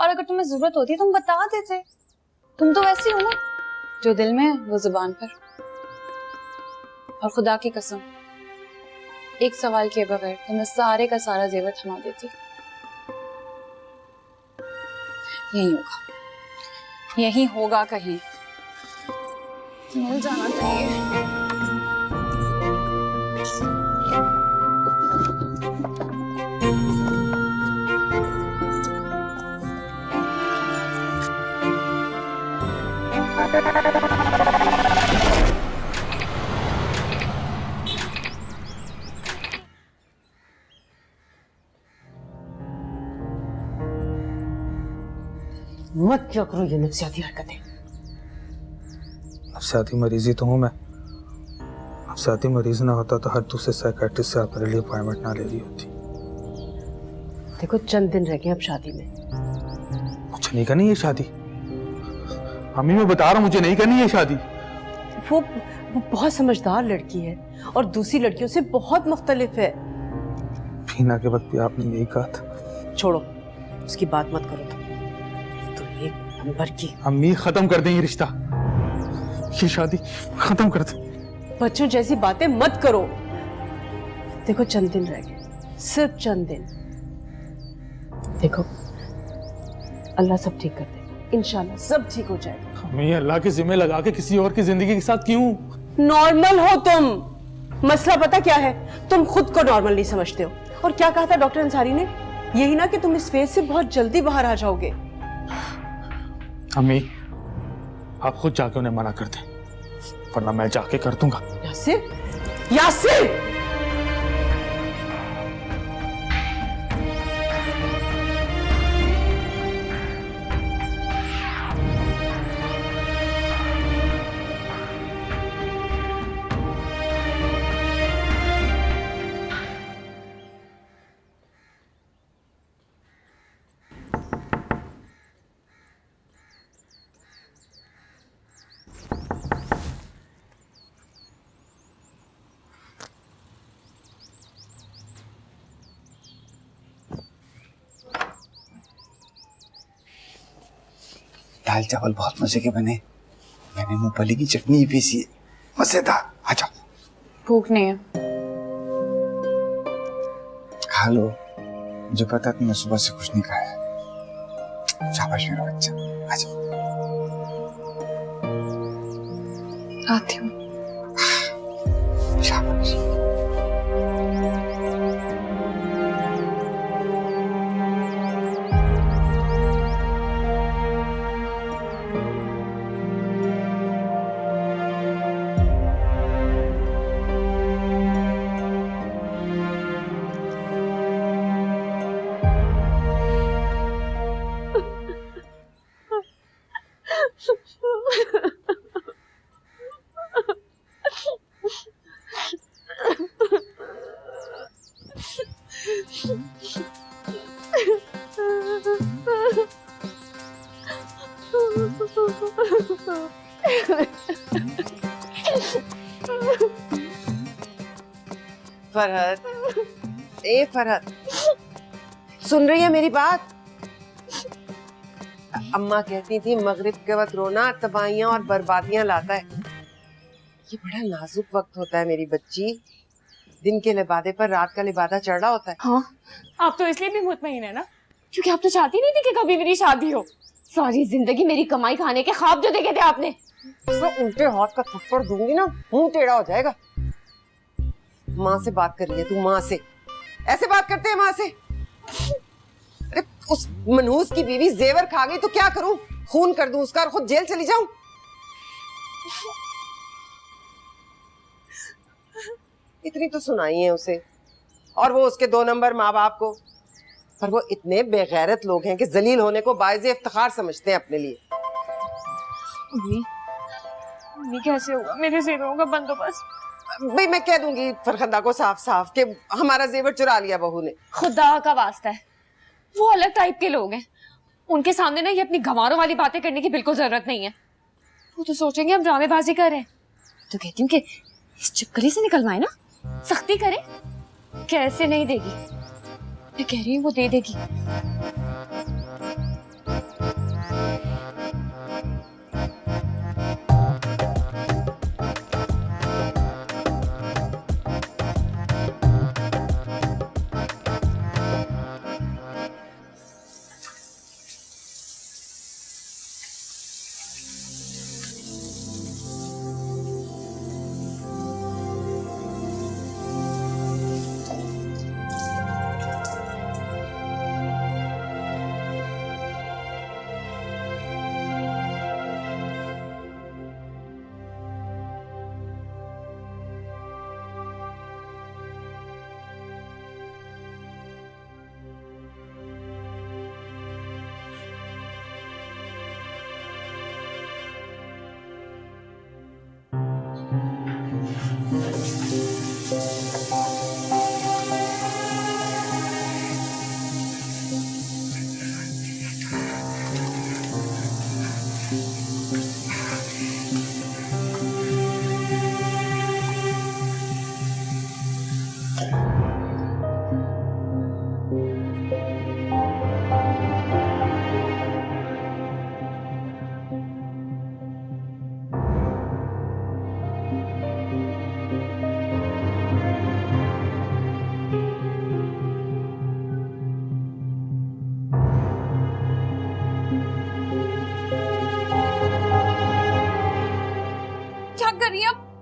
और अगर तुम्हें जरूरत होती तुम बता देते। तुम तो वैसी हो ना, जो दिल में है वो जुबान पर। और खुदा की कसम, एक सवाल किए बगैर तुम्हें सारे का सारा जेवर थमा देती। यही होगा कहीं, मिल जाना चाहिए। मत क्या करो ये नफसियाती हरकतें। नफसियाती मरीज ही तो हूँ मैं। नफसियाती मरीज ना होता तो हर दूसरे साइकियाट्रिस्ट से आप मेरे लिए अपॉइंटमेंट ना ले रही होती। देखो चंद दिन रह गए अब शादी में। मुझे नहीं करनी ये शादी अम्मी, मैं बता रहा हूँ मुझे नहीं करनी ये शादी। वो बहुत समझदार लड़की है और दूसरी लड़कियों से बहुत मुख्तलिफ है। फीना के वक्त भी आपने यही कहा था। छोड़ो, उसकी बात मत करो। तो एक नंबर की। अम्मी खत्म कर दें ये रिश्ता, ये शादी खत्म कर दें। बच्चों जैसी बातें मत करो। देखो चंद दिन रह गए, सिर्फ चंद दिन। देखो अल्लाह सब ठीक कर देगा, इंशाल्लाह सब ठीक हो जाएगा। अम्मी अल्लाह के जिम्मे लगा के किसी और की जिंदगी के साथ क्यों? नॉर्मल हो तुम। मसला पता क्या है, तुम खुद को नॉर्मल नहीं समझते हो। और क्या कहा था डॉक्टर अंसारी ने? यही ना कि तुम इस फेज से बहुत जल्दी बाहर आ जाओगे। अम्मी आप खुद जाके उन्हें मना कर दें, वरना मैं जाके कर दूंगा। यासिर, यासिर! दाल चावल बहुत मजे के बने। मैंने मूंगफली की चटनी पीसी है, मजेदार। आ जाओ। भूख नहीं है। खा लो, मुझे पता तुमने सुबह से कुछ नहीं खाया। शाबाश मेरा बच्चा, आ जाओ। आती हूँ। शाबाश। फरहत, ए फरहत, सुन रही है मेरी बात? अम्मा कहती थी मगरिब के वक्त रोना तबाहियां और बर्बादियां लाता है। ये बड़ा नाजुक वक्त होता है मेरी बच्ची। दिन के लिबादे पर रात का लिबादा चढ़ रहा होता है। हाँ, आप तो इसलिए भी मुतमईन है ना, क्योंकि आप तो चाहती नहीं थी कि कभी मेरी शादी हो। सारी जिंदगी मेरी कमाई खाने के ख्वाब जो देखे थे आपने। तो उल्टे हाथ का थप्पड़ दूंगी ना, मुंह टेढ़ा हो जाएगा। माँ से बात कर रही है तू? माँ से ऐसे बात करते हैं माँ से? अरे उस मनहूस की बीवी जेवर खा गई तो क्या करूं? खून कर दूं उसका और खुद जेल चली जाऊं? इतनी तो सुनाई है उसे, और वो उसके 2 नंबर माँ बाप को। पर वो इतने बेगैरत लोग हैं कि जलील होने को बाइज़े इफ्तिखार समझते हैं अपने लिए। मम्मी कैसे होगा मेरे जेवरों का बंदोबस्त? भाई मैं कह दूंगी फरखंदा को साफ साफ कि हमारा जेवर चुरा लिया बहू ने। खुदा का वास्ता है, वो अलग टाइप के लोग हैं। उनके सामने ना ये अपनी गंवारों वाली बातें करने की बिल्कुल जरूरत नहीं है। वो तो सोचेंगे हम ड्रामेबाजी कर रहे हैं। तो कहती हूँ कि इस चिपकली से निकलवाए ना, सख्ती करे। कैसे नहीं देगी? मैं कह रही हूँ वो दे देगी।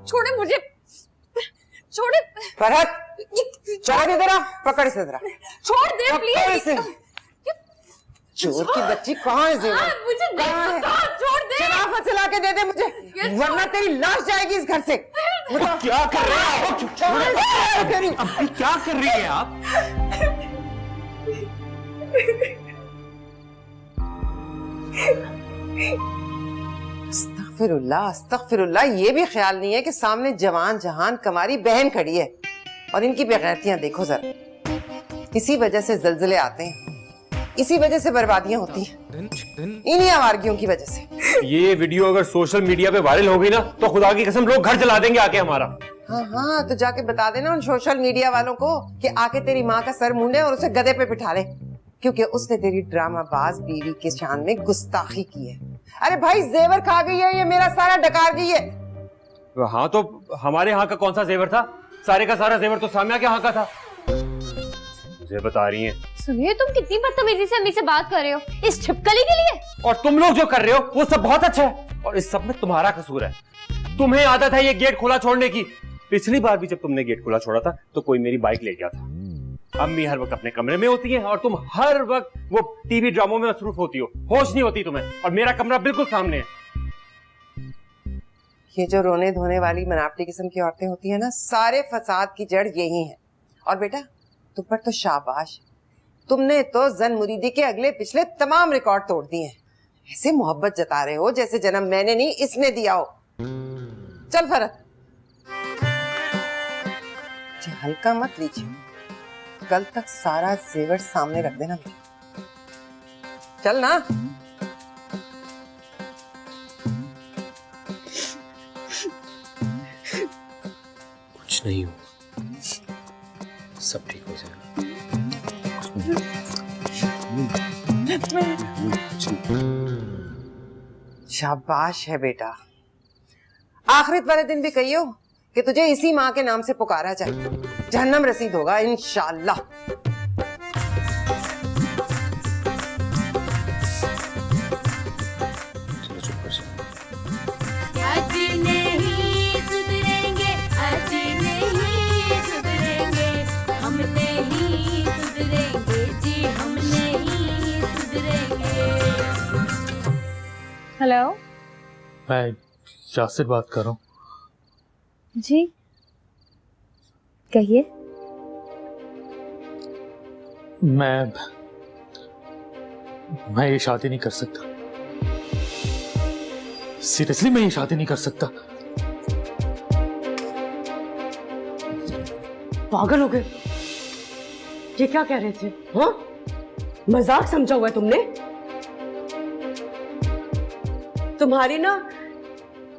छोड़े मुझे, छोड़े। फरहत चोर इधर आ, पकड़ इसे जरा, छोड़ दे पकड़ इसे। प्लीज। चोर की बच्ची कहाँ है जेवर? मुझे नहीं कहाँ है? पता, छोड़ दे। शराफत से लाके दे दे मुझे, वरना तेरी लाश जाएगी इस घर से। क्या कर रहे हैं आप? अभी क्या कर रही है आप? अस्तगफिरुल्लाह, अस्तगफिरुल्लाह, ये भी ख्याल नहीं है कि सामने जवान जहान कमारी बहन खड़ी है और इनकी बेगैरतियां देखो जरा। इसी वजह से जल्जले आते हैं, इसी वजह से बर्बादियां होती हैं, इन्हीं आवारगियों की वजह से। ये वीडियो अगर सोशल मीडिया पे वायरल हो गई ना तो खुदा की कसम लोग घर जला देंगे आके हमारा। हाँ हाँ, तो जाके बता देना उन सोशल मीडिया वालों को कि आके तेरी माँ का सर मूंडे और उसे गधे पे बिठा ले, क्योंकि उसने तेरी ड्रामाबाज बीवी के शान में गुस्ताखी की है। अरे भाई जेवर खा गई है, ये मेरा सारा डकार गई है। हाँ तो हमारे यहाँ का कौन सा जेवर था? सारे का सारा जेवर तो सामिया के यहाँ का था। मुझे बता रही हैं। सुनिए, तुम कितनी बदतमीजी से अम्मी से बात कर रहे हो इस छिपकली के लिए। और तुम लोग जो कर रहे हो वो सब बहुत अच्छा है और इस सब में तुम्हारा कसूर है। तुम्हें आदत है ये गेट खुला छोड़ने की। पिछली बार भी जब तुमने गेट खुला छोड़ा था तो कोई मेरी बाइक ले गया था। अम्मी हर वक्त अपने कमरे में होती है और तुम हर वक्त वो टीवी ड्रामों में मसरूफ होती हो, होश नहीं होती तुम्हें। और मेरा कमरा बिल्कुल सामने है। ये जो रोने धोने वाली मनावटी किस्म की औरतें होती है ना, सारे फसाद की जड़ यही है। और बेटा तुम पर तो शाबाश, तुमने तो जन मुरीदी के अगले पिछले तमाम रिकॉर्ड तोड़ दिए हैं। ऐसे मोहब्बत जता रहे हो जैसे जन्म मैंने नहीं इसने दिया हो। चल फरहत, हल्का मत लीजिए, कल तक सारा जेवर सामने रख देना मुझे। चल ना। कुछ नहीं हो, सब ठीक हो जाएगा। शाबाश है बेटा, आखिरत वाले दिन भी कहियो कि तुझे इसी माँ के नाम से पुकारा जाए, जहन्नम रसीद होगा इंशाअल्लाह। चलो चुप कर जाओ। आज नहीं सुधरेंगे, आज नहीं सुधरेंगे, हम नहीं सुधरेंगे जी, हम नहीं सुधरेंगे। हेलो मैं यासिर बात कर रहा हूँ। जी, कहिए। मैं ये शादी नहीं कर सकता। सीरियसली मैं ये शादी नहीं कर सकता। पागल हो गए? ये क्या कह रहे थे? हाँ, मजाक समझा हुआ है तुमने? तुम्हारी ना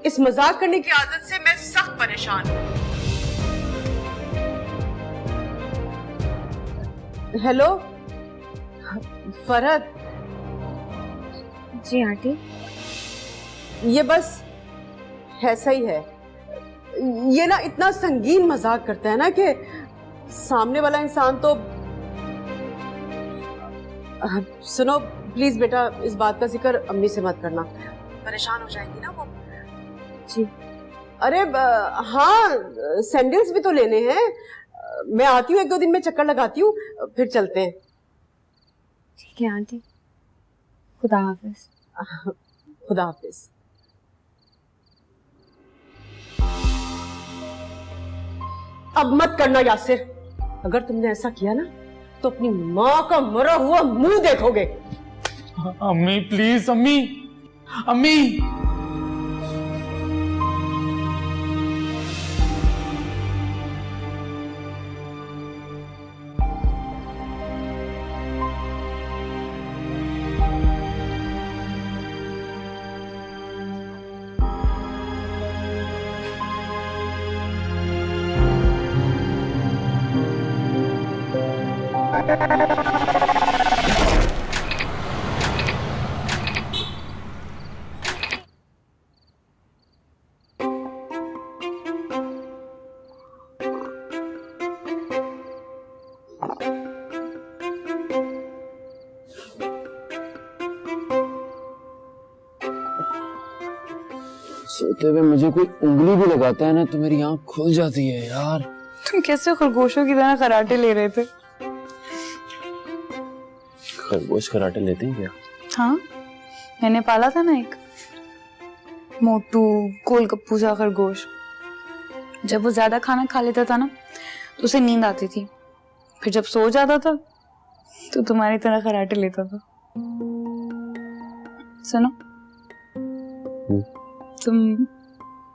इस मजाक करने की आदत से मैं सख्त परेशान हूं। हेलो फरहत। जी आंटी। ये बस ऐसा ही है, ये ना इतना संगीन मजाक करता है ना कि सामने वाला इंसान तो। सुनो प्लीज बेटा, इस बात का जिक्र अम्मी से मत करना, परेशान हो जाएंगी ना वो। जी। अरे हाँ, सैंडल्स भी तो लेने हैं। मैं आती हूँ, 1-2 दिन में चक्कर लगाती हूँ, फिर चलते हैं। ठीक है आंटी, खुदा हाफिज। खुदा हाफिज। अब मत करना यासिर, अगर तुमने ऐसा किया ना तो अपनी माँ का मरा हुआ मुंह देखोगे। अम्मी प्लीज, अम्मी अम्मी। सोते हुए मुझे कोई उंगली भी लगाता है ना तो मेरी आंख खुल जाती है यार। तुम कैसे खरगोशों की तरह कराटे ले रहे थे? खरगोश कराटे लेते हैं क्या? हाँ, मैंने पाला था ना एक मोटू गोलगप्पू सा खरगोश। जब वो ज्यादा खाना खा लेता था ना तो उसे नींद आती थी, फिर जब सो जाता था तो तुम्हारी तरह कराटे लेता था। सुनो,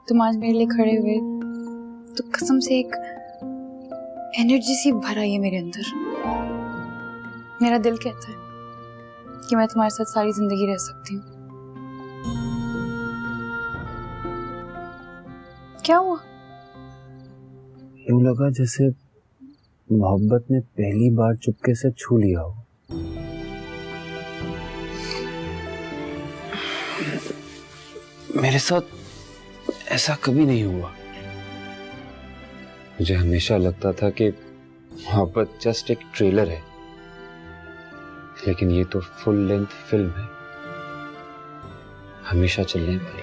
तुम आज मेरे लिए खड़े हुए तो कसम से एक एनर्जी सी भर आई है मेरे अंदर। मेरा दिल कहता है कि मैं तुम्हारे साथ सारी जिंदगी रह सकती हूँ। क्या हुआ? यूं लगा जैसे मोहब्बत ने पहली बार चुपके से छू लिया हो। मेरे साथ ऐसा कभी नहीं हुआ। मुझे हमेशा लगता था कि मोहब्बत जस्ट एक ट्रेलर है, लेकिन ये तो फुल लेंथ फिल्म है, हमेशा चलने वाली।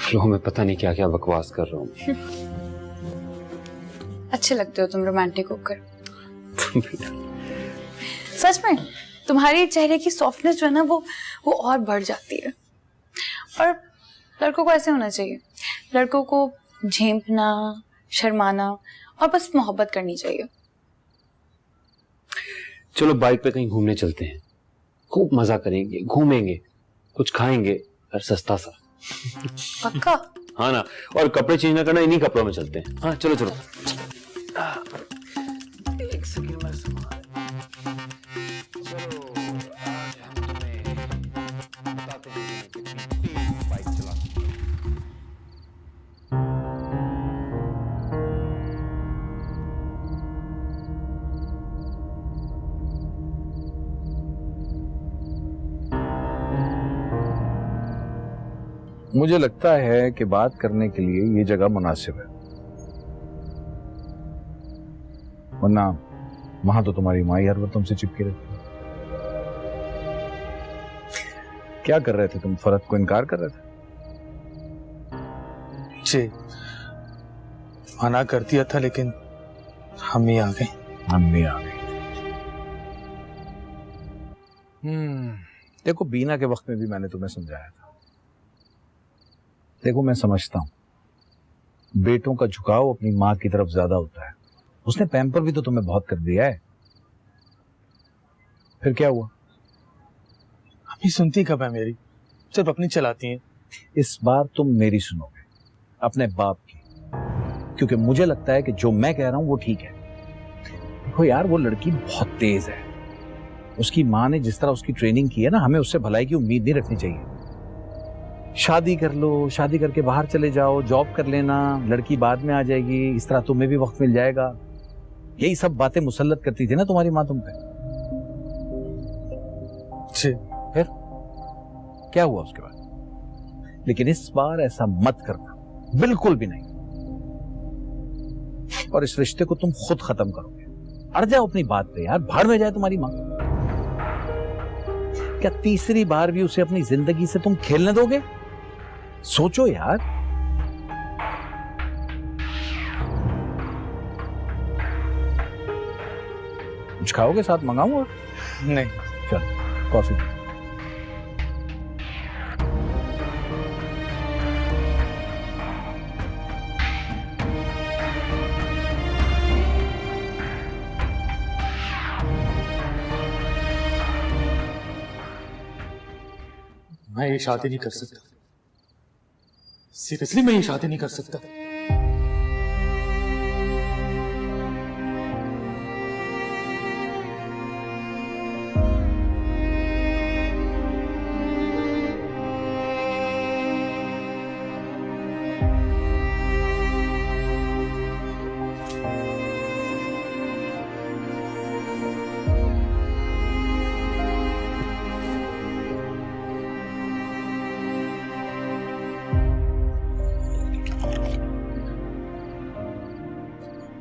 फ्लो में पता नहीं क्या क्या बकवास कर रहा हूँ। अच्छे लगते हो तुम रोमांटिक होकर। सच में तुम्हारे चेहरे की सॉफ्टनेस जो है ना वो और बढ़ जाती है। और लड़कों को ऐसे होना चाहिए, लड़कों को झेंपना, शर्माना और बस मोहब्बत करनी चाहिए। चलो बाइक पे कहीं घूमने चलते हैं, खूब मजा करेंगे, घूमेंगे, कुछ खाएंगे और सस्ता सा। पक्का? हाँ ना, और कपड़े चेंज ना करना, इन्हीं कपड़ों में चलते हैं। हाँ चलो चलो। एक सेकंड में बाइक चला। मुझे लगता है कि बात करने के लिए ये जगह मुनासिब है, वरना वहां तो तुम्हारी माँ हर वक्त तुमसे चिपकी रहती है। क्या कर रहे थे तुम? फरत को इनकार कर रहे थे? जी मना कर दिया था, लेकिन हम ही आ गए। देखो, बीना के वक्त में भी मैंने तुम्हें समझाया था। देखो, मैं समझता हूं बेटों का झुकाव अपनी माँ की तरफ ज्यादा होता है। उसने पैम्पर भी तो तुम्हें बहुत कर दिया है, फिर क्या हुआ? अम्मी सुनती कब है मेरी, सिर्फ अपनी चलाती हैं। इस बार तुम मेरी सुनोगे, अपने बाप की, क्योंकि मुझे लगता है कि जो मैं कह रहा हूं वो ठीक है। देखो यार, वो लड़की बहुत तेज है। उसकी माँ ने जिस तरह उसकी ट्रेनिंग की है ना, हमें उससे भलाई की उम्मीद नहीं रखनी चाहिए। शादी कर लो, शादी करके बाहर चले जाओ, जॉब कर लेना, लड़की बाद में आ जाएगी, इस तरह तुम्हें भी वक्त मिल जाएगा। यही सब बातें मुसल्लत करती थी ना तुम्हारी माँ तुम पे। फिर क्या हुआ उसके बाद? लेकिन इस बार ऐसा मत करना, बिल्कुल भी नहीं। और इस रिश्ते को तुम खुद खत्म करोगे। अड़ जाओ अपनी बात पे यार, भाड़ में जाए तुम्हारी माँ। क्या तीसरी बार भी उसे अपनी जिंदगी से तुम खेलने दोगे? सोचो यार। कुछ खाओगे? साथ मंगाऊंगा? नहीं। चल कॉफी। मैं ये शादी नहीं कर सकता, सीरियसली मैं ये शादी नहीं कर सकता।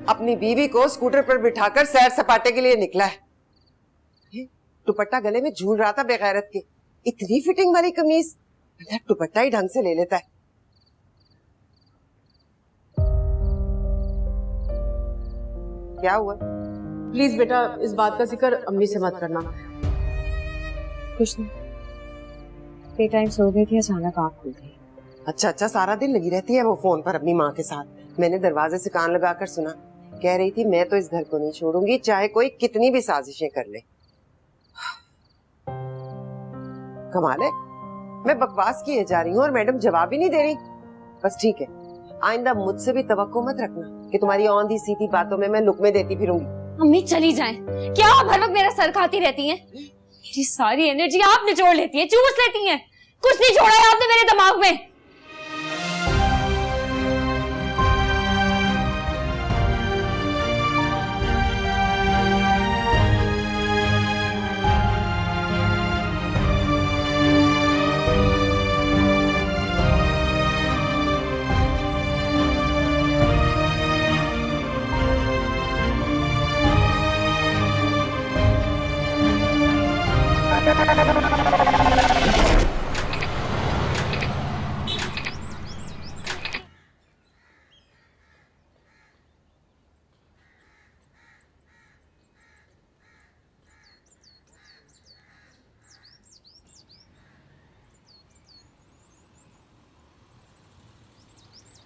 अपनी बीवी को स्कूटर पर बिठाकर सैर सपाटे के लिए निकला है। दुपट्टा गले में झूल रहा था बेगैरत के। इतनी फिटिंग वाली कमीज, मतलब दुपट्टा ही ढंग से ले लेता है। क्या हुआ? प्लीज बेटा इस बात का जिक्र अम्मी से मत करना। कुछ नहीं, बेटाइम सो गई थी, अचानक आँख खुल गई। अच्छा, सारा दिन लगी रहती है वो फोन पर अपनी माँ के साथ। मैंने दरवाजे से कान लगाकर सुना, कह रही थी मैं तो इस घर को नहीं छोड़ूंगी चाहे कोई कितनी भी साजिशें कर ले। कमाल है, मैं बकवास किए जा रही हूँ और मैडम जवाब ही नहीं दे रही। बस ठीक है, आइंदा मुझसे भी तवक्को मत रखना कि तुम्हारी औंधी सीधी बातों में मैं लुकमे देती फिरूंगी। अम्मी चली जाएं, क्या आप हर वक्त मेरा सर खाती रहती हैं? मेरी सारी एनर्जी आप निचोड़ लेती हैं, चूस लेती हैं। कुछ नहीं छोड़ा है आपने मेरे दिमाग में।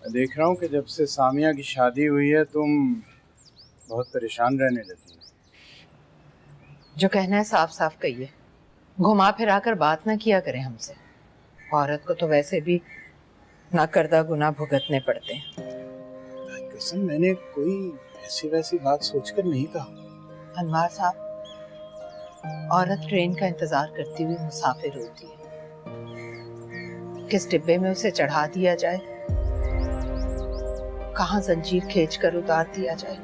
देख रहा हूँ कि जब से सामिया की शादी हुई है तुम बहुत परेशान रहने लगी। जो कहना है साफ साफ कहिए, घुमा फिरा कर बात ना किया करें हमसे। औरत को तो वैसे भी ना करदा गुनाह भुगतने पड़ते हैं। कसम, मैंने कोई ऐसी वैसी बात सोचकर नहीं कहा। अनवार साहब, औरत ट्रेन का इंतजार करती हुई मुसाफिर होती है। किस डिब्बे में उसे चढ़ा दिया जाए, कहाँ जंजीर खींच कर उतार दिया जाए,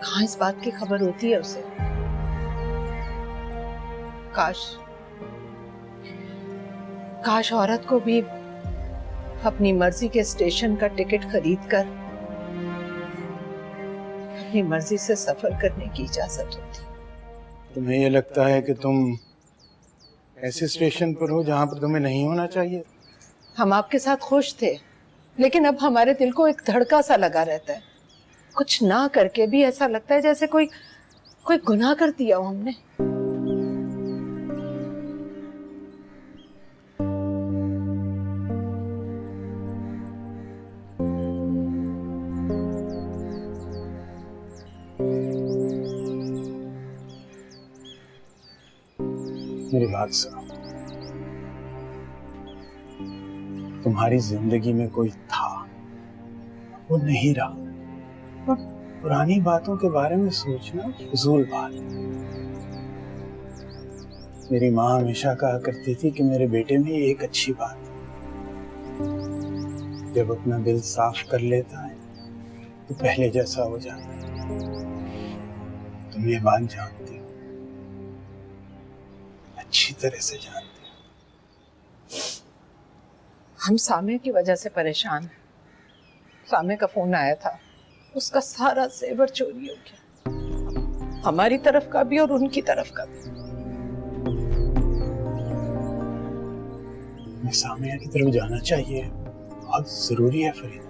कहाँ इस बात की खबर होती है उसे। काश औरत को भी अपनी मर्जी के स्टेशन का टिकट खरीद कर अपनी मर्जी से सफर करने की इजाजत होती। तुम्हें ये लगता है कि तुम ऐसे स्टेशन पर हो जहाँ पर तुम्हें नहीं होना चाहिए? हम आपके साथ खुश थे, लेकिन अब हमारे दिल को एक धड़का सा लगा रहता है। कुछ ना करके भी ऐसा लगता है जैसे कोई गुनाह कर दिया हो हमने। मेरी बात सुनो, तुम्हारी जिंदगी में कोई था, वो नहीं रहा। और पुरानी बातों के बारे में सोचना फजूल बात है। मेरी माँ हमेशा कहा करती थी कि मेरे बेटे में एक अच्छी बात है, जब अपना दिल साफ कर लेता है तो पहले जैसा हो जाता है। तुम ये बात जानती हो, अच्छी तरह से जानती हो। हम सामे की वजह से परेशान हैं। सामे का फोन आया था, उसका सारा जेवर चोरी हो गया, हमारी तरफ का भी और उनकी तरफ का भी। मैं सामिया की तरफ जाना चाहिए, बहुत जरूरी है फरीदा।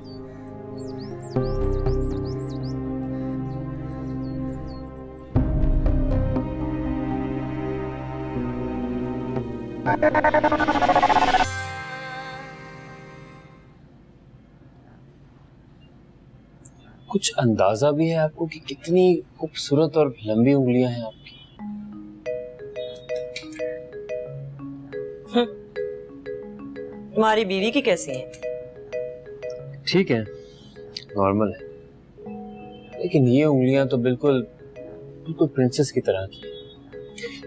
कुछ अंदाजा भी है आपको कि कितनी खूबसूरत और लंबी उंगलियां हैं आपकी? तुम्हारी बीवी की कैसी है? ठीक है, नॉर्मल है, लेकिन ये उंगलियां तो बिल्कुल प्रिंसेस की तरह की।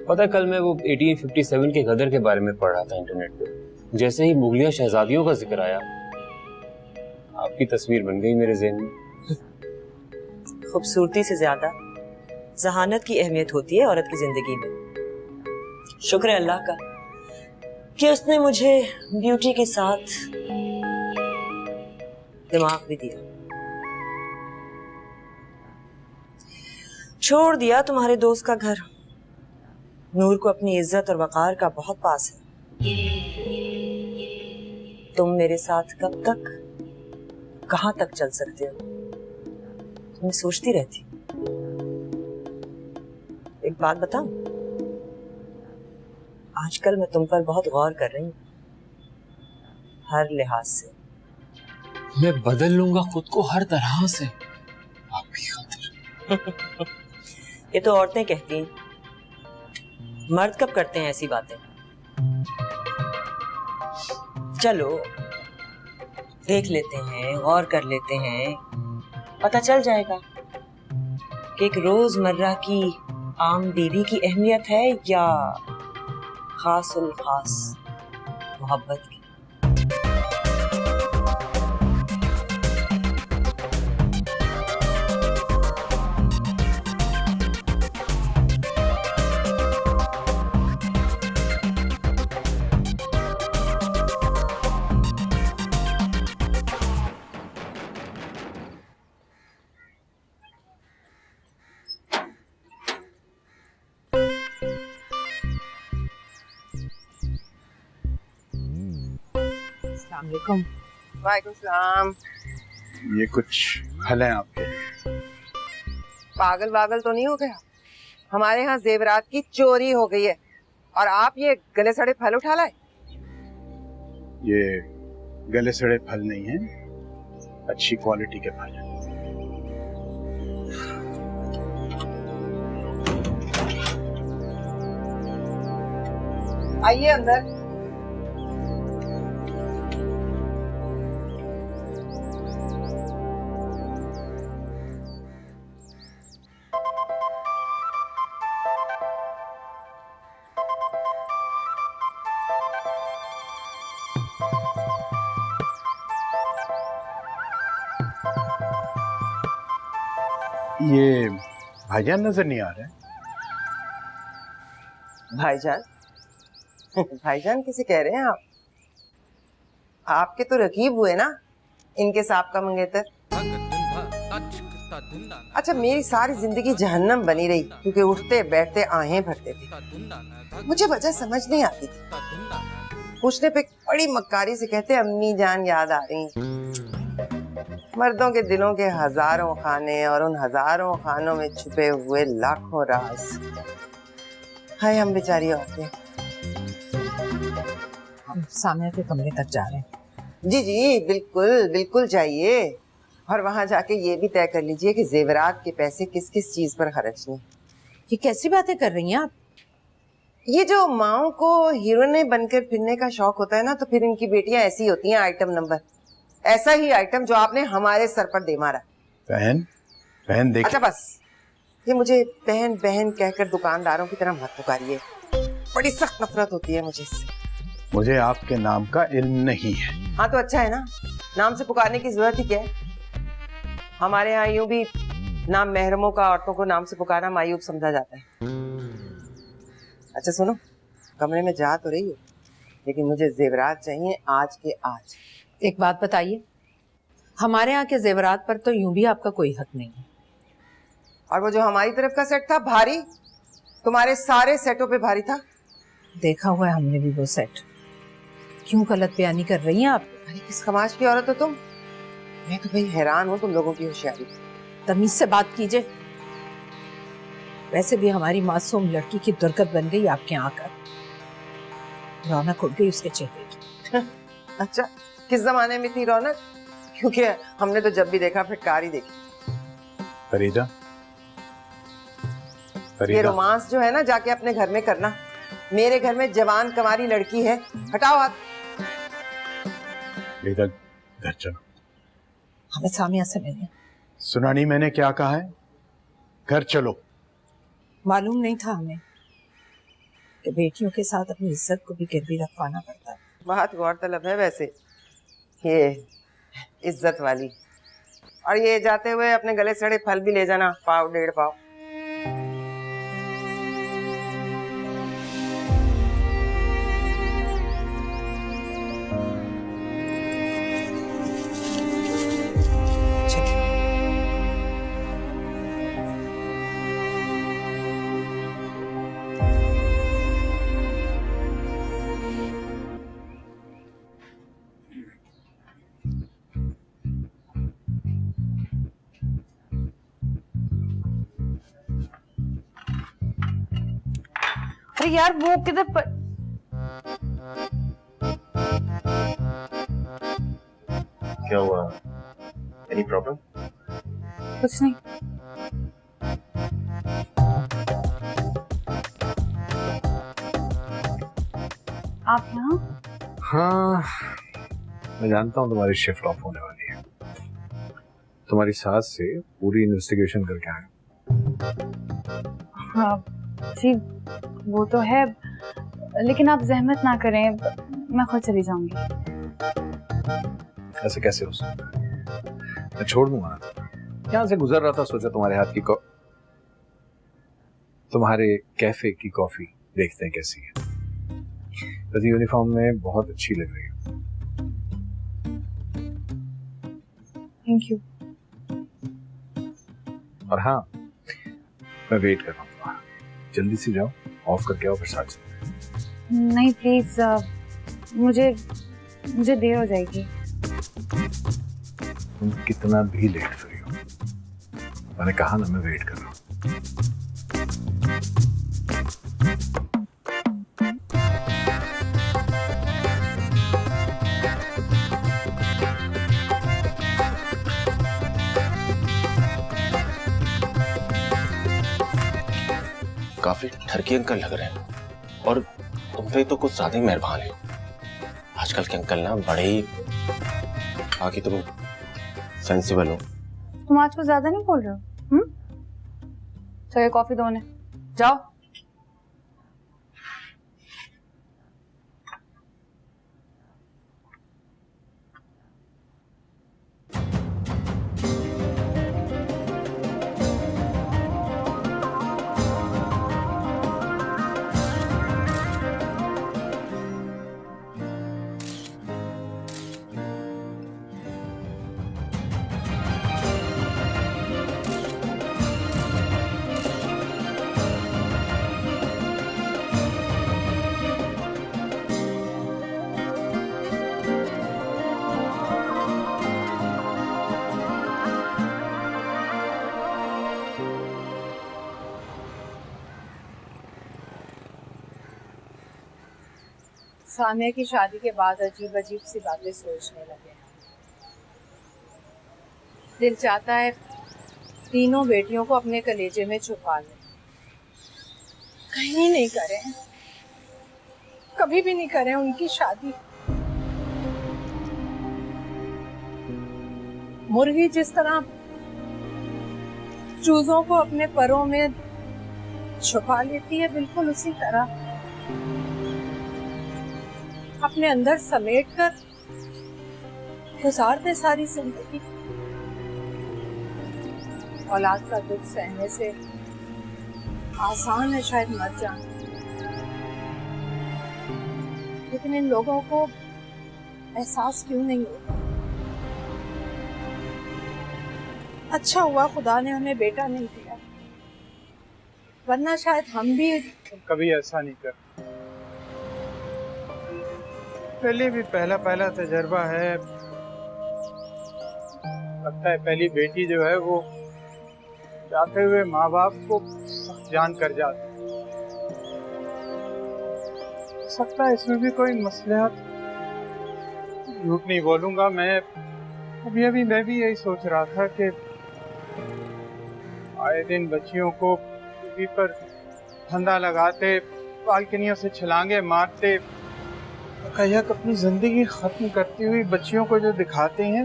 पता है, कल मैं वो 1857 के गदर के बारे में पढ़ रहा था इंटरनेट पे। जैसे ही मुगलिया शहजादियों का जिक्र आया, आपकी तस्वीर बन गई मेरे ज़हन में। खूबसूरती से ज्यादा जहानत की अहमियत होती है औरत की जिंदगी में। शुक्र है अल्लाह का कि उसने मुझे ब्यूटी के साथ दिमाग भी दिया। छोड़ दिया तुम्हारे दोस्त का घर, नूर को अपनी इज्जत और वकार का बहुत पास है। तुम मेरे साथ कब तक, कहां तक चल सकते हो, मैं सोचती रहती हूँ। एक बात बताऊं, आजकल मैं तुम पर बहुत गौर कर रही हूँ, हर लिहाज से। मैं बदल लूंगा खुद को हर तरह से आपकी खातिर। ये तो औरतें कहती हैं, मर्द कब करते हैं ऐसी बातें? चलो देख लेते हैं, गौर कर लेते हैं, पता चल जाएगा कि एक रोजमर्रा की आम बीवी की अहमियत है या खासुल खास मोहब्बत की। अस्सलामुअलैकुम। वालेकुम सलाम। ये कुछ फल हैं आपके लिए। पागल वागल तो नहीं हो गया? हमारे यहाँ जेवरात की चोरी हो गई है और आप ये गले सड़े फल उठा लाए। ये गले सड़े फल नहीं हैं, अच्छी क्वालिटी के फल हैं। आइए अंदर। ये भाईजान नजर नहीं आ रहे। भाईजान? भाईजान किसे कह रहे हैं आप? आपके तो रकीब हुए ना इनके साहब का मंगेतर। अच्छा, मेरी सारी जिंदगी जहन्नम बनी रही क्योंकि उठते बैठते आहें भरते थे। मुझे वजह समझ नहीं आती थी। पूछने पे बड़ी मक्कारी से कहते अम्मी जान याद आ रही। मर्दों के दिलों के हजारों खाने और उन हजारों खानों में छुपे हुए लाखों राज। हाय हम बेचारी औरतें। हम सामने के कमरे तक जा रहे हैं। जी जी बिल्कुल बिल्कुल जाइए और वहां जाके ये भी तय कर लीजिए कि जेवरात के पैसे किस किस चीज पर खर्चने। ये कैसी बातें कर रही हैं आप? ये जो माओ को हीरोइने बनकर फिरने का शौक होता है ना, तो फिर इनकी बेटियां ऐसी होती हैं, आइटम नंबर। ऐसा ही आइटम जो आपने हमारे सर पर दे मारा। बहन बहन देख। अच्छा बस, ये मुझे बहन बहन कहकर दुकानदारों की तरह मत पुकारिए, बड़ी सख्त नफरत होती है मुझे इससे। मुझे आपके नाम का इल्म नहीं है। हाँ तो अच्छा है ना, नाम से पुकारने की जरूरत ही क्या है। हमारे यहाँ यूं भी नाम महरमों का औरतों को नाम से पुकारना मायूब समझा जाता है। अच्छा सुनो, कमरे में जा तो रही हो, लेकिन मुझे जेवरात चाहिए आज के आज। एक बात बताइए, हमारे यहाँ के जेवरात पर तो यूं भी आपका कोई हक नहीं है। और वो जो हमारी तरफ का सेट था भारी, तुम्हारे सारे सेटों पे भारी था। देखा हुआ है हमने भी वो सेट। क्यों गलत बयानी कर रही हैं आप? अरे किस समाज की औरत हो तुम? मैं तो भाई हैरान हूँ तुम लोगों की होशियारी। तमीज से बात कीजिए। वैसे भी हमारी मासूम लड़की की दुर्गत बन गई आपके यहाँ आकर। रौनक उड़ गई उसके चेहरे की। अच्छा, किस जमाने में थी रौनक? क्योंकि हमने तो जब भी देखा फिटकार ही देखी। फरीदा, ये रोमांस जो है ना, जाके अपने घर में करना। मेरे घर में जवान कंवारी लड़की है, हटाओ हाथ। फरीदा घर चलो। हमें सामिया से मिलने। सुना नहीं मैंने क्या कहा है? घर चलो। मालूम नहीं था हमें कि बेटियों के साथ अपनी इज्जत को भी गिरवी रखवाना पड़ता है। बात गौरतलब है वैसे ये इज्जत वाली। और ये जाते हुए अपने गले सड़े फल भी ले जाना, पाव डेढ़ पाव। अरे यार वो किधर पर... क्या हुआ? Any problem? कुछ नहीं। आप यहाँ? हाँ, मैं जानता हूँ तुम्हारी शिफ्ट ऑफ होने वाली है। तुम्हारी सास से पूरी इन्वेस्टिगेशन करके आए। हाँ जी, वो तो है, लेकिन आप जहमत ना करें, मैं खुद चली जाऊंगी। ऐसे कैसे हो सकता है? मैं छोड़ दूंगा ना तुम्हें। यहाँ से गुजर रहा था, सोचा तुम्हारे हाथ की तुम्हारे कैफे की कॉफी देखते हैं कैसी है। वैसे यूनिफॉर्म में बहुत अच्छी लग रही है। Thank you. और हाँ, मैं वेट कर रहा हूँ तुम्हारा। जल्दी से जाओ, ऑफ करके आओ, फिर साथ चलते हैं। नहीं प्लीज, मुझे देर हो जाएगी। तुम कितना भी लेट फ्री हो, मैंने कहा ना मैं वेट कर रहा हूँ। काफी ठरकी अंकल लग रहे हैं, और तुम पे तो कुछ ज्यादा ही मेहरबान है। आजकल के अंकल ना बड़े ही, बाकी तुम सेंसिबल हो। तुम आज कुछ ज्यादा नहीं बोल रहे हो? चलो कॉफी दो ने, जाओ। सामिया की शादी के बाद अजीब अजीब सी बातें सोचने लगे हैं। दिल चाहता है तीनों बेटियों को अपने कलेजे में छुपा लें। कहीं नहीं करें, कभी भी नहीं करें उनकी शादी। मुर्गी जिस तरह चूजों को अपने परों में छुपा लेती है, बिल्कुल उसी तरह अपने अंदर समेट कर गुजार दे सारी जिंदगी। औलाद का दुख सहने से आसान है शायद मर जाना, लेकिन इन लोगों को एहसास क्यों नहीं होता? अच्छा हुआ खुदा ने हमें बेटा नहीं दिया, वरना शायद हम भी कभी ऐसा नहीं कर। पहले भी पहला तजर्बा है। लगता है पहली बेटी जो है वो जाते हुए माँ बाप को जान कर जाती। सकता है इसमें भी कोई मसलहत। झूठ नहीं बोलूंगा, मैं अभी मैं भी यही सोच रहा था कि आए दिन बच्चियों को टीवी पर धंधा लगाते, बालकनियों से छलांगे मारते, कयाक अपनी जिंदगी खत्म करती हुई बच्चियों को जो दिखाते हैं,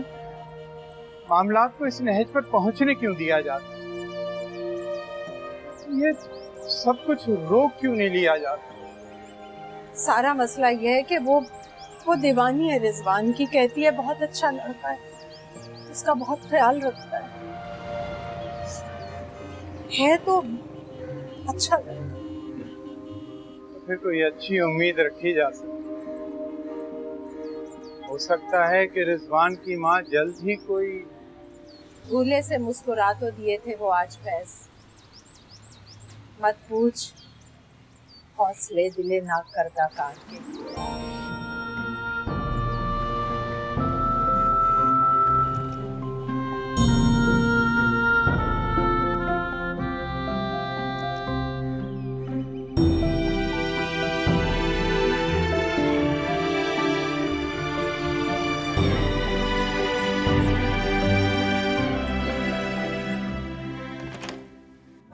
मामलात को इस नहज पर पहुंचने क्यों दिया जाता? ये सब कुछ रोक क्यों नहीं लिया जाता? सारा मसला ये है कि वो दीवानी है रिजवान की, कहती है बहुत अच्छा लड़का है, उसका बहुत ख्याल रखता है तो अच्छा लड़का। तो फिर कोई अच्छी उम्मीद रखी जा सकती। हो सकता है कि रिजवान की माँ जल्द ही कोई दूल्हे से मुस्कुरा तो दिए थे वो आज फैज। मत पूछ हौसले दिले ना करदा कार के।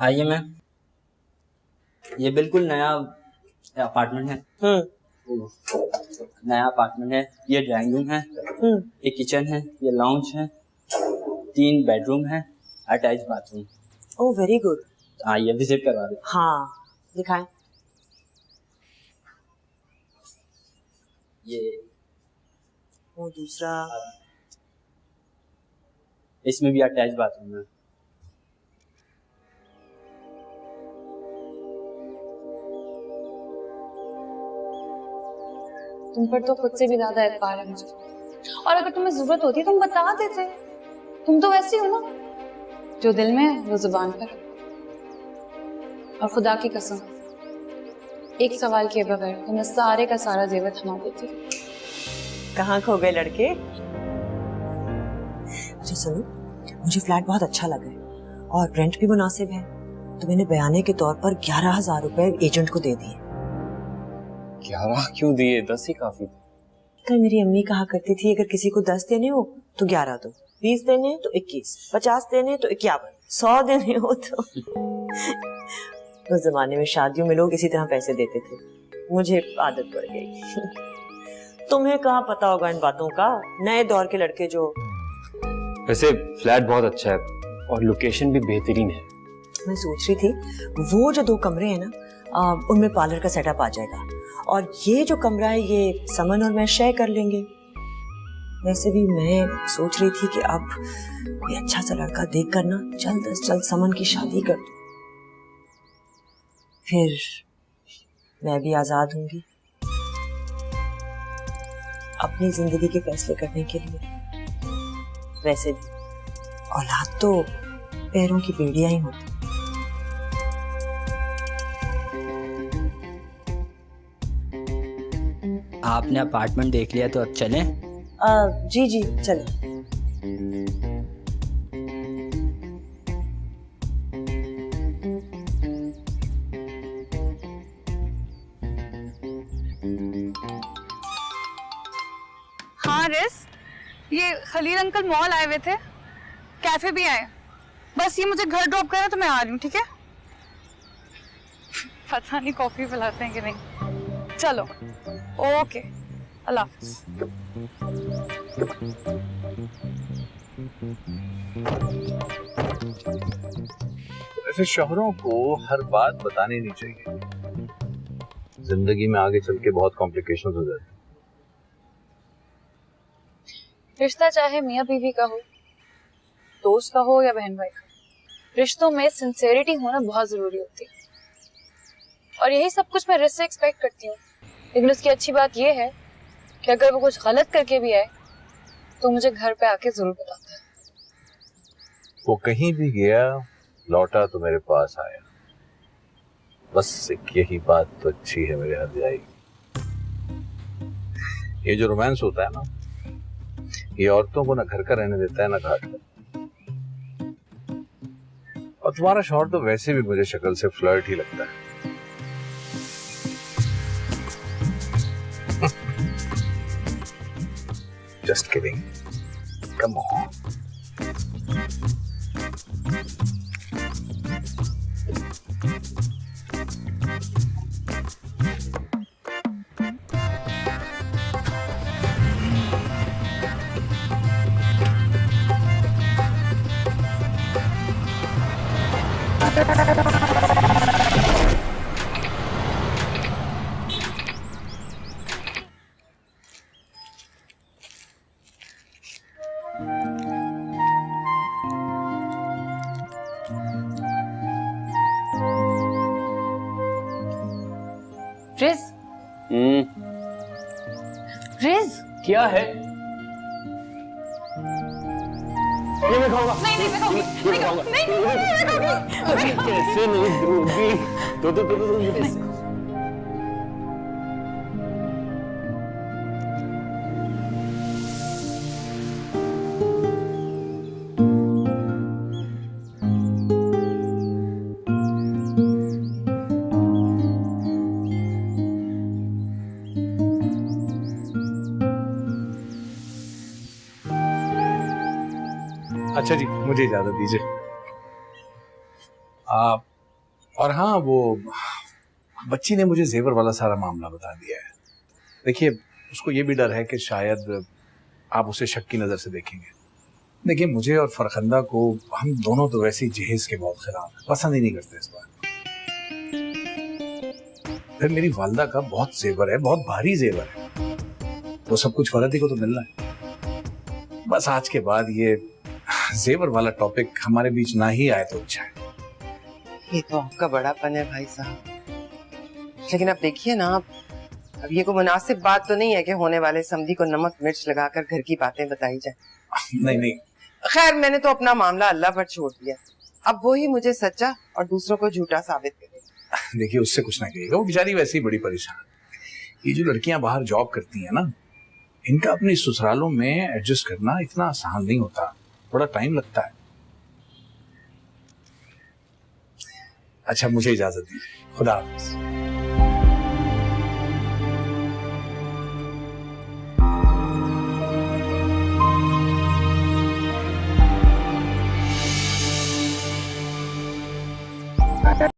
आइए मैम, ये बिल्कुल नया अपार्टमेंट है। नया अपार्टमेंट है। ये ड्राइंग रूम है, ये किचन है, ये लाउंज है, 3 बेडरूम है, attach bathroom. Oh very good. आइए विजिट करवा दे। हाँ दिखाएं। ये वो दूसरा, इसमें भी अटैच बाथरूम है। तुम पर तो खुद से भी ज्यादा एतबार है मुझे, और अगर तुम्हें जरूरत होती तुम बता देते। तुम तो वैसी हो ना, जो दिल में है वो जुबान पर। और खुदा की कसम, एक सवाल किए बगैर तुम्हें सारे का सारा जेवर थमा देती। कहाँ खो गए लड़के? अच्छा सुनो, मुझे फ्लैट बहुत अच्छा लगा है और रेंट भी मुनासिब है, तो मैंने बयाने के तौर पर 11,000 रुपए एजेंट को दे दिए। 11 क्यों दिए? 10 ही काफी थे। कल मेरी अम्मी कहा करती थी अगर किसी को 10 देने हो तो 11 दो, 20 देने हैं तो 21, 50 देने तो 51, 100 देने हो तो उस जमाने में शादियों में लोग इसी तरह पैसे देते थे। मुझे आदत पड़ गई। तुम्हें कहाँ पता होगा इन बातों का, नए दौर के लड़के जो। वैसे फ्लैट बहुत अच्छा है और लोकेशन भी बेहतरीन है। मैं सोच रही थी वो जो 2 कमरे हैं ना, उनमें पार्लर का सेटअप आ जाएगा, और ये जो कमरा है ये समन और मैं शेयर कर लेंगे। वैसे भी मैं सोच रही थी कि अब कोई अच्छा सा लड़का देख कर ना जल्द से जल्द समन की शादी कर दूं, फिर मैं भी आजाद होंगी अपनी जिंदगी के फैसले करने के लिए। वैसे भी औलाद तो पैरों की बेड़ियां ही होती। आपने अपार्टमेंट देख लिया तो अब चलें? जी जी चलें। हाँ रिस, ये खलील अंकल मॉल आए हुए थे, कैफे भी आए। बस ये मुझे घर ड्रॉप करें तो मैं आ रही हूँ, ठीक है? पता नहीं कॉफी पिलाते हैं कि नहीं। चलो ओके, अल्लाह हाफिज। ऐसे शोहरों को हर बात बतानी नहीं चाहिए, जिंदगी में आगे चल के बहुत कॉम्प्लिकेशंस हो जाती हैं। रिश्ता चाहे मियाँ बीवी का हो, दोस्त का हो या बहन भाई का, रिश्तों में सिंसेरिटी होना बहुत जरूरी होती है, और यही सब कुछ मैं रिश्ते से एक्सपेक्ट करती हूँ। लेकिन उसकी अच्छी बात यह है कि अगर वो कुछ गलत करके भी आए तो मुझे घर पे आके जरूर बताता है। वो कहीं भी गया लौटा तो मेरे पास आया, बस एक यही बात तो अच्छी है मेरे हर जाएगी। ये जो रोमांस होता है ना, ये औरतों को ना घर का रहने देता है ना घाट का। और तुम्हारा शौहर तो वैसे भी मुझे शक्ल से फ्लर्ट ही लगता है। Just kidding. Come on. Ridge, ridge क्या है? ये मैं खाऊंगा। नहीं नहीं मैं खाऊंगी, नहीं खाऊंगी, नहीं मैं खाऊंगी। कैसे नहीं दूंगी? तो अच्छा जी, मुझे इजाजत दीजिए। और हाँ, वो बच्ची ने मुझे जेवर वाला सारा मामला बता दिया है। देखिए, उसको ये भी डर है कि शायद आप उसे शक की नजर से देखेंगे। देखिए, मुझे और फरखंदा को, हम दोनों तो वैसे ही जहेज के बहुत खिलाफ हैं, पसंद ही नहीं करते इस बात। फिर मेरी वालदा का बहुत जेवर है, बहुत भारी जेवर है, वो सब कुछ फरहती को तो मिलना है। बस आज के बाद ये जेवर वाला टॉपिक हमारे बीच ना ही आए तो अच्छा है। ये तो आपका बड़ापन है भाई साहब, लेकिन अब देखिए ना, अब ये कोई मुनासिब बात तो नहीं है कि होने वाले समधी को नमक मिर्च लगाकर घर की बातें बताई जाए। नहीं नहीं, खैर मैंने तो अपना मामला अल्लाह पर छोड़ दिया, अब वो ही मुझे सच्चा और दूसरों को झूठा साबित करेगा। देखिए, उससे कुछ ना कहिएगा, वो बेचारी वैसे ही बड़ी परेशान है। ये जो लड़कियां बाहर जॉब करती हैं ना, इनका अपनी ससुरालों में एडजस्ट करना इतना आसान नहीं होता, बड़ा टाइम लगता है। अच्छा, मुझे इजाजत दीजिए, खुदा हाफिज।